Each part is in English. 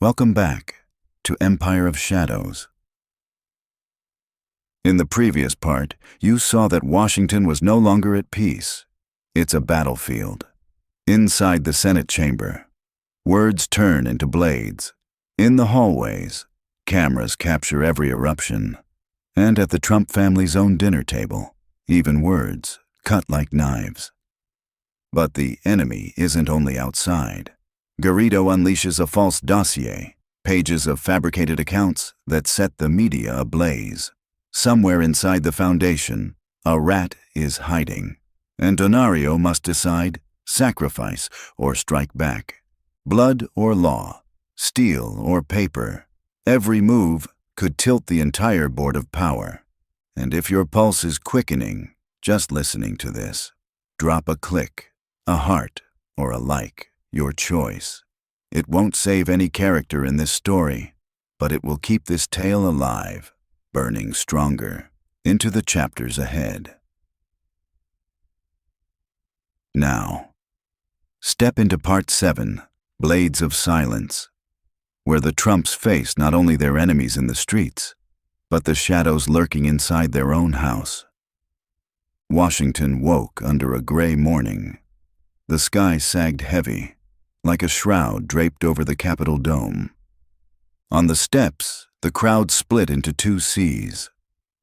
Welcome back to Empire of Shadows. In the previous part, you saw that Washington was no longer at peace. It's a battlefield. Inside the Senate chamber, words turn into blades. In the hallways, cameras capture every eruption. And at the Trump family's own dinner table, even words cut like knives. But the enemy isn't only outside. Garrido unleashes a false dossier, pages of fabricated accounts that set the media ablaze. Somewhere inside the foundation, a rat is hiding, and Donario must decide, sacrifice or strike back. Blood or law, steel or paper. Every move could tilt the entire board of power. And if your pulse is quickening, just listening to this, drop a click, a heart, or a like. Your choice. It won't save any character in this story, but it will keep this tale alive, burning stronger into the chapters ahead. Now, step into Part 7, Blades of Silence, where the Trumps face not only their enemies in the streets, but the shadows lurking inside their own house. Washington woke under a gray morning. The sky sagged heavy, like a shroud draped over the Capitol dome. On the steps, the crowd split into two seas.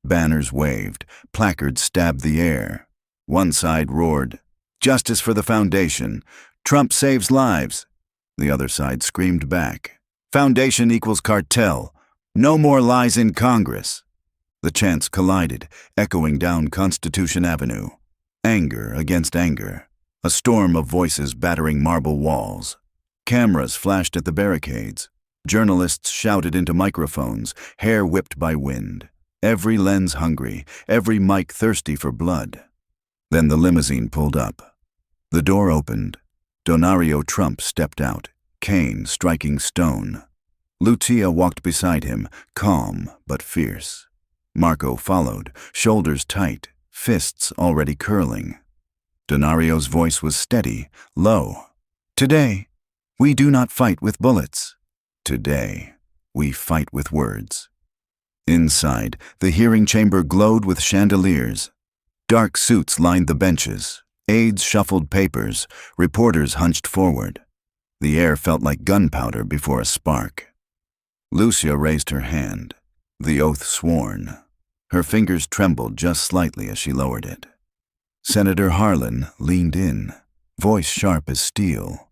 Banners waved, placards stabbed the air. One side roared, "Justice for the Foundation! Trump saves lives!" The other side screamed back, "Foundation equals cartel! No more lies in Congress!" The chants collided, echoing down Constitution Avenue. Anger against anger. A storm of voices battering marble walls. Cameras flashed at the barricades. Journalists shouted into microphones, hair whipped by wind. Every lens hungry, every mic thirsty for blood. Then the limousine pulled up. The door opened. Donario Trump stepped out, cane striking stone. Lucia walked beside him, calm but fierce. Marco followed, shoulders tight, fists already curling. Donario's voice was steady, low. "Today, we do not fight with bullets. Today, we fight with words." Inside, the hearing chamber glowed with chandeliers. Dark suits lined the benches. Aides shuffled papers. Reporters hunched forward. The air felt like gunpowder before a spark. Lucia raised her hand, the oath sworn. Her fingers trembled just slightly as she lowered it. Senator Harlan leaned in, voice sharp as steel.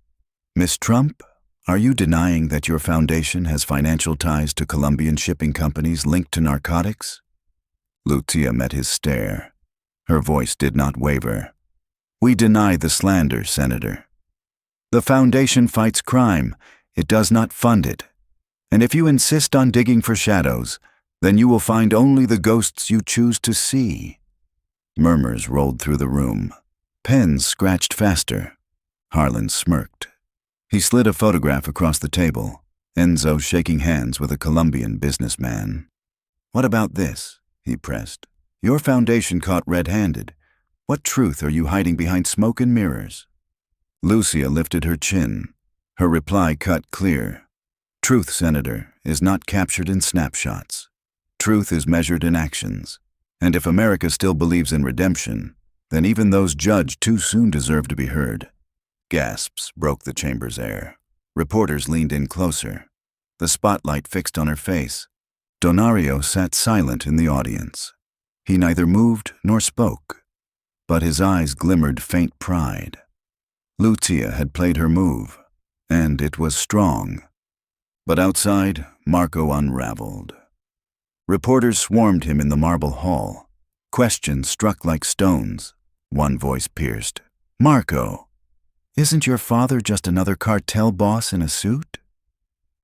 "Miss Trump, are you denying that your foundation has financial ties to Colombian shipping companies linked to narcotics?" Lucia met his stare. Her voice did not waver. "We deny the slander, Senator. The foundation fights crime. It does not fund it. And if you insist on digging for shadows, then you will find only the ghosts you choose to see." Murmurs rolled through the room. Pens scratched faster. Harlan smirked. He slid a photograph across the table, Enzo shaking hands with a Colombian businessman. "What about this?" he pressed. "Your foundation caught red-handed. What truth are you hiding behind smoke and mirrors?" Lucia lifted her chin. Her reply cut clear. "Truth, Senator, is not captured in snapshots. Truth is measured in actions. And if America still believes in redemption, then even those judged too soon deserve to be heard." Gasps broke the chamber's air. Reporters leaned in closer. The spotlight fixed on her face. Donario sat silent in the audience. He neither moved nor spoke, but his eyes glimmered faint pride. Lucia had played her move, and it was strong. But outside, Marco unraveled. Reporters swarmed him in the marble hall. Questions struck like stones. One voice pierced. "Marco, isn't your father just another cartel boss in a suit?"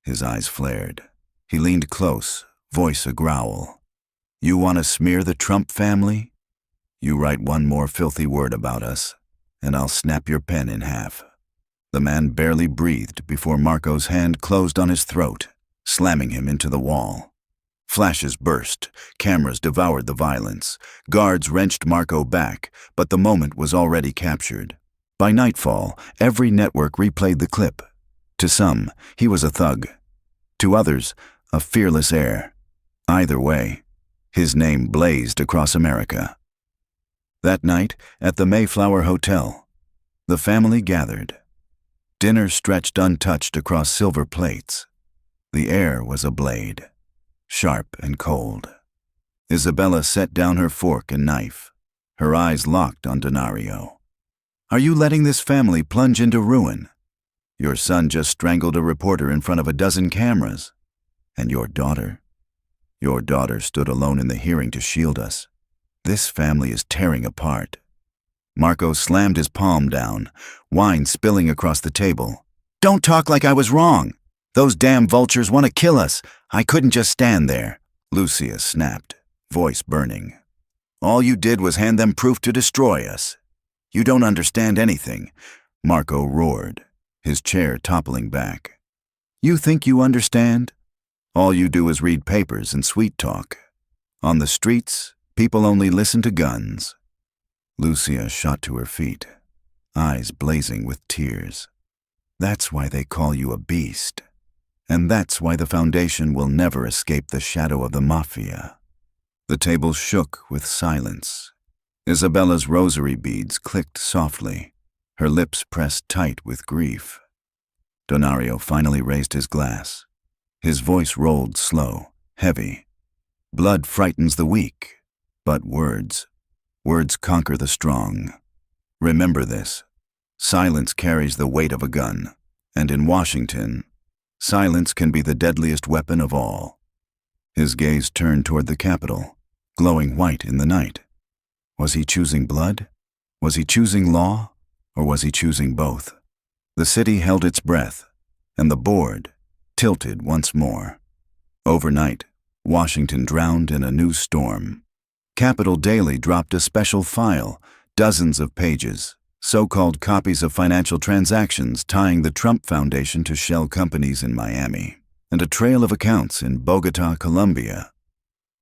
His eyes flared. He leaned close, voice a growl. "You want to smear the Trump family? You write one more filthy word about us, and I'll snap your pen in half." The man barely breathed before Marco's hand closed on his throat, slamming him into the wall. Flashes burst, cameras devoured the violence. Guards wrenched Marco back, but the moment was already captured. By nightfall, every network replayed the clip. To some, he was a thug. To others, a fearless heir. Either way, his name blazed across America. That night, at the Mayflower Hotel, the family gathered. Dinner stretched untouched across silver plates. The air was ablade, sharp and cold. Isabella set down her fork and knife, her eyes locked on Donario. Are you letting this family plunge into ruin? Your son just strangled a reporter in front of a dozen cameras. And your daughter? Your daughter stood alone in the hearing to shield us. This family is tearing apart. Marco slammed his palm down, wine spilling across the table. Don't talk like I was wrong. Those damn vultures want to kill us. I couldn't just stand there. Lucia snapped, voice burning. All you did was hand them proof to destroy us. You don't understand anything, Marco roared, his chair toppling back. You think you understand? All you do is read papers and sweet talk. On the streets, people only listen to guns. Lucia shot to her feet, eyes blazing with tears. That's why they call you a beast. And that's why the Foundation will never escape the shadow of the Mafia. The table shook with silence. Isabella's rosary beads clicked softly, her lips pressed tight with grief. Donario finally raised his glass. His voice rolled slow, heavy. Blood frightens the weak, but words conquer the strong. Remember this. Silence carries the weight of a gun, and in Washington, silence can be the deadliest weapon of all. His gaze turned toward the Capitol, glowing white in the night. Was he choosing blood? Was he choosing law? Or was he choosing both? The city held its breath, and the board tilted once more. Overnight, Washington drowned in a new storm. Capitol Daily dropped a special file, dozens of pages, so-called copies of financial transactions tying the Trump Foundation to shell companies in Miami, and a trail of accounts in Bogota, Colombia.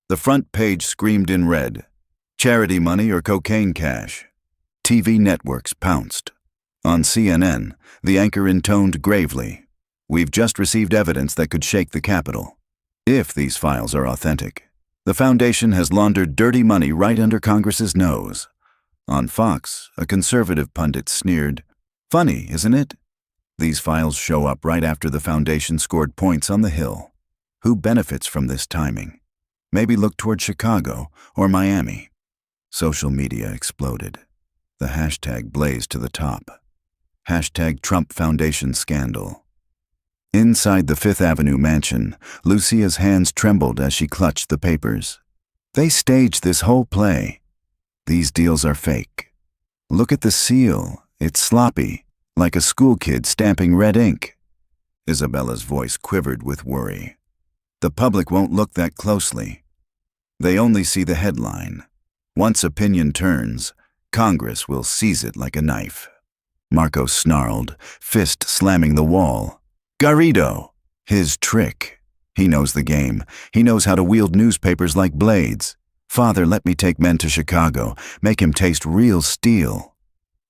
The front page screamed in red, charity money or cocaine cash. TV networks pounced. On CNN, the anchor intoned gravely, "We've just received evidence that could shake the Capitol. If these files are authentic, the Foundation has laundered dirty money right under Congress's nose." On Fox, a conservative pundit sneered, "Funny, isn't it? These files show up right after the Foundation scored points on the Hill. Who benefits from this timing? Maybe look toward Chicago or Miami." Social media exploded. The hashtag blazed to the top. Hashtag Trump Foundation scandal. Inside the Fifth Avenue mansion, Lucia's hands trembled as she clutched the papers. They staged this whole play. These deals are fake. Look at the seal. It's sloppy, like a school kid stamping red ink. Isabella's voice quivered with worry. The public won't look that closely. They only see the headline. Once opinion turns, Congress will seize it like a knife. Marco snarled, fist slamming the wall. Garrido! His trick. He knows the game. He knows how to wield newspapers like blades. Father, let me take men to Chicago, make him taste real steel.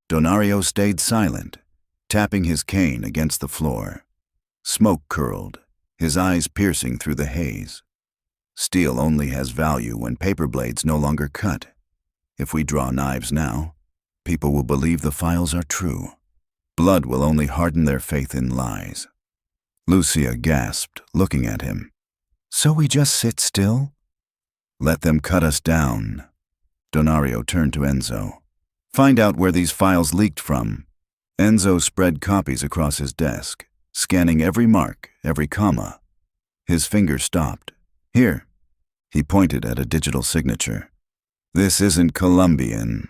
Donario stayed silent, tapping his cane against the floor. Smoke curled, his eyes piercing through the haze. Steel only has value when paper blades no longer cut. If we draw knives now, people will believe the files are true. Blood will only harden their faith in lies. Lucia gasped, looking at him. So we just sit still? Let them cut us down. Donario turned to Enzo. Find out where these files leaked from. Enzo spread copies across his desk, scanning every mark, every comma. His finger stopped. Here. He pointed at a digital signature. This isn't Colombian.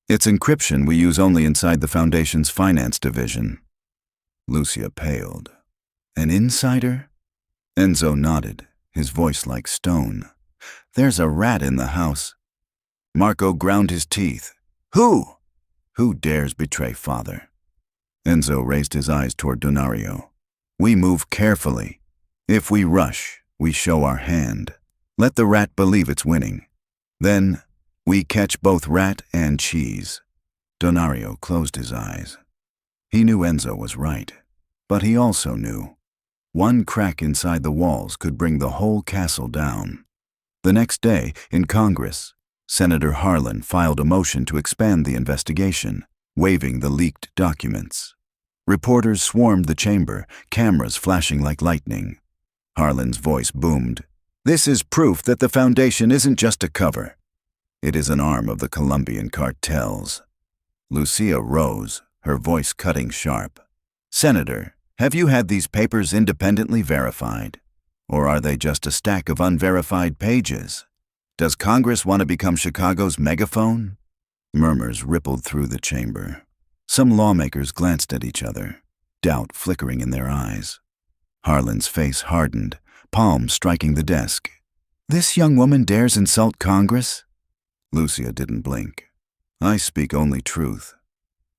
It's encryption we use only inside the Foundation's finance division. Lucia paled. An insider? Enzo nodded, his voice like stone. There's a rat in the house. Marco ground his teeth. Who? Who dares betray father? Enzo raised his eyes toward Donario. We move carefully. If we rush, we show our hand. Let the rat believe it's winning. Then, we catch both rat and cheese. Donario closed his eyes. He knew Enzo was right, but he also knew One crack inside the walls could bring the whole castle down. The next day, in Congress, Senator Harlan filed a motion to expand the investigation, waiving the leaked documents. Reporters swarmed the chamber, cameras flashing like lightning. Harlan's voice boomed. "This is proof that the Foundation isn't just a cover. It is an arm of the Colombian cartels." Lucia rose, her voice cutting sharp. "Senator, have you had these papers independently verified? Or are they just a stack of unverified pages? Does Congress want to become Chicago's megaphone?" Murmurs rippled through the chamber. Some lawmakers glanced at each other, doubt flickering in their eyes. Harlan's face hardened, palm striking the desk. "This young woman dares insult Congress?" Lucia didn't blink. "I speak only truth.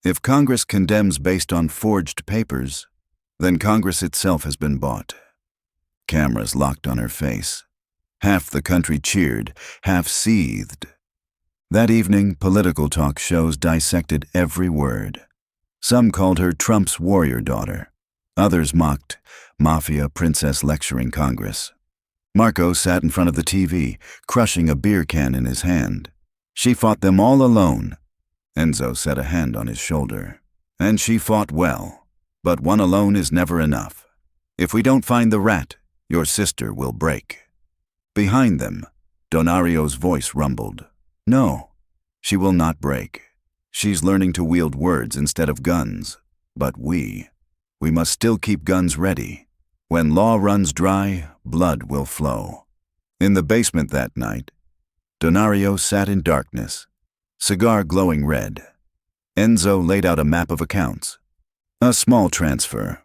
If Congress condemns based on forged papers, then Congress itself has been bought." Cameras locked on her face. Half the country cheered, half seethed. That evening, political talk shows dissected every word. Some called her Trump's warrior daughter. Others mocked Mafia princess lecturing Congress. Marco sat in front of the TV, crushing a beer can in his hand. "She fought them all alone." Enzo set a hand on his shoulder. "And she fought well. But one alone is never enough. If we don't find the rat, your sister will break." Behind them, Donario's voice rumbled. "No, she will not break. She's learning to wield words instead of guns. But we must still keep guns ready. When law runs dry, blood will flow." In the basement that night, Donario sat in darkness, cigar glowing red. Enzo laid out a map of accounts. "A small transfer,"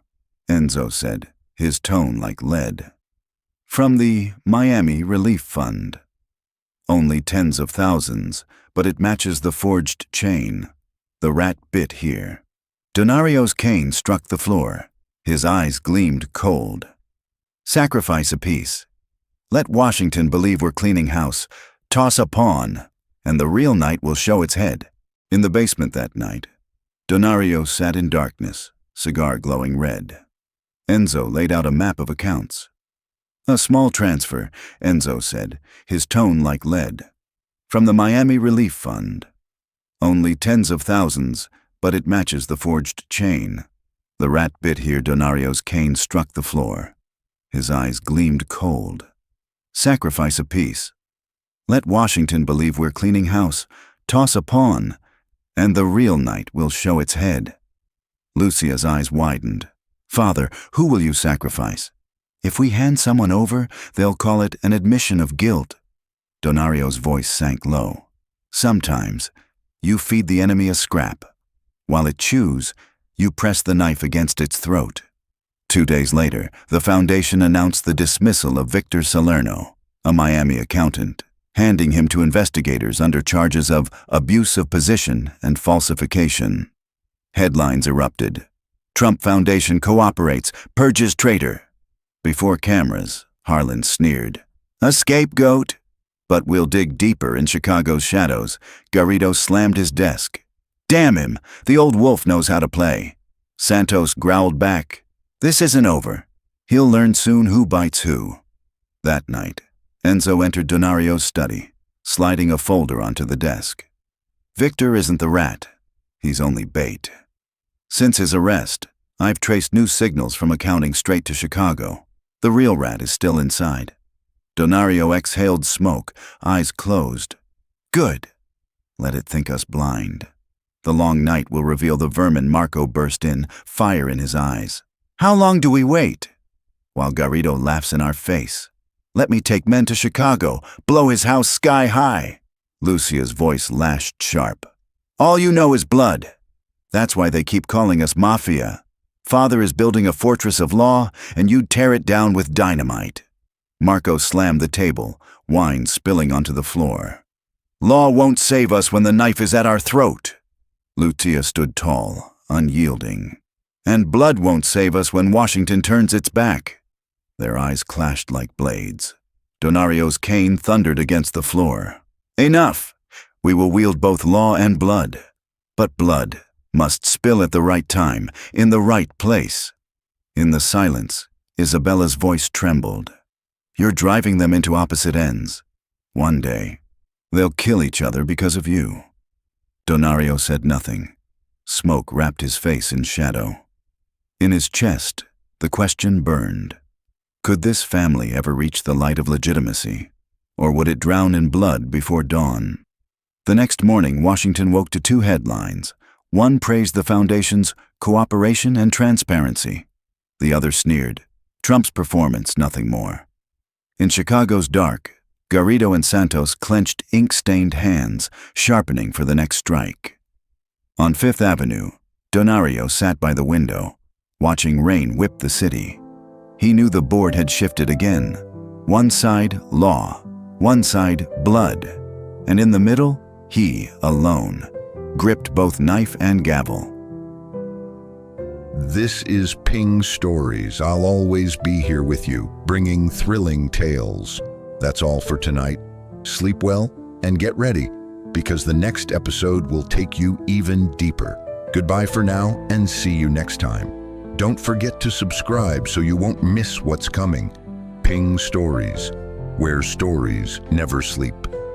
Enzo said, his tone like lead. "From the Miami Relief Fund. Only tens of thousands, but it matches the forged chain. The rat bit here." Donario's cane struck the floor. His eyes gleamed cold. "Sacrifice a piece. Let Washington believe we're cleaning house. Toss a pawn, and the real knight will show its head." In the basement that night, Donario sat in darkness, cigar glowing red. Enzo laid out a map of accounts. "A small transfer," Enzo said, his tone like lead. "From the Miami Relief Fund. Only tens of thousands, but it matches the forged chain." The rat bit here. Donario's cane struck the floor. His eyes gleamed cold. "Sacrifice a piece. Let Washington believe we're cleaning house. Toss a pawn, and the real knight will show its head." Lucia's eyes widened. "Father, who will you sacrifice? If we hand someone over, they'll call it an admission of guilt." Donario's voice sank low. "Sometimes, you feed the enemy a scrap. While it chews, you press the knife against its throat." 2 days later, the Foundation announced the dismissal of Victor Salerno, a Miami accountant, handing him to investigators under charges of abuse of position and falsification. Headlines erupted. "Trump Foundation cooperates, purges traitor." Before cameras, Harlan sneered. "A scapegoat? But we'll dig deeper in Chicago's shadows." Garrido slammed his desk. "Damn him, the old wolf knows how to play." Santos growled back. "This isn't over. He'll learn soon who bites who." That night, Enzo entered Donario's study, sliding a folder onto the desk. "Victor isn't the rat. He's only bait. Since his arrest, I've traced new signals from accounting straight to Chicago. The real rat is still inside." Donario exhaled smoke, eyes closed. "Good. Let it think us blind. The long night will reveal the vermin." Marco burst in, fire in his eyes. "How long do we wait?" While Garrido laughs in our face. "Let me take men to Chicago, blow his house sky high." Lucia's voice lashed sharp. "All you know is blood. That's why they keep calling us Mafia. Father is building a fortress of law, and you'd tear it down with dynamite." Marco slammed the table, wine spilling onto the floor. "Law won't save us when the knife is at our throat." Lucia stood tall, unyielding. "And blood won't save us when Washington turns its back." Their eyes clashed like blades. Donario's cane thundered against the floor. "Enough! We will wield both law and blood. But blood must spill at the right time, in the right place." In the silence, Isabella's voice trembled. You're driving them into opposite ends. One day, they'll kill each other because of you. Donario said nothing. Smoke wrapped his face in shadow. In his chest, the question burned. Could this family ever reach the light of legitimacy? Or would it drown in blood before dawn? The next morning, Washington woke to two headlines. One praised the Foundation's cooperation and transparency. The other sneered. Trump's performance, nothing more. In Chicago's dark, Garrido and Santos clenched ink-stained hands, sharpening for the next strike. On Fifth Avenue, Donario sat by the window, watching rain whip the city. He knew the board had shifted again. One side, law. One side, blood. And in the middle, he, alone, gripped both knife and gavel. This is Ping.Stories. I'll always be here with you, bringing thrilling tales. That's all for tonight. Sleep well and get ready, because the next episode will take you even deeper. Goodbye for now, and see you next time. Don't forget to subscribe so you won't miss what's coming. Ping.Stories, where stories never sleep.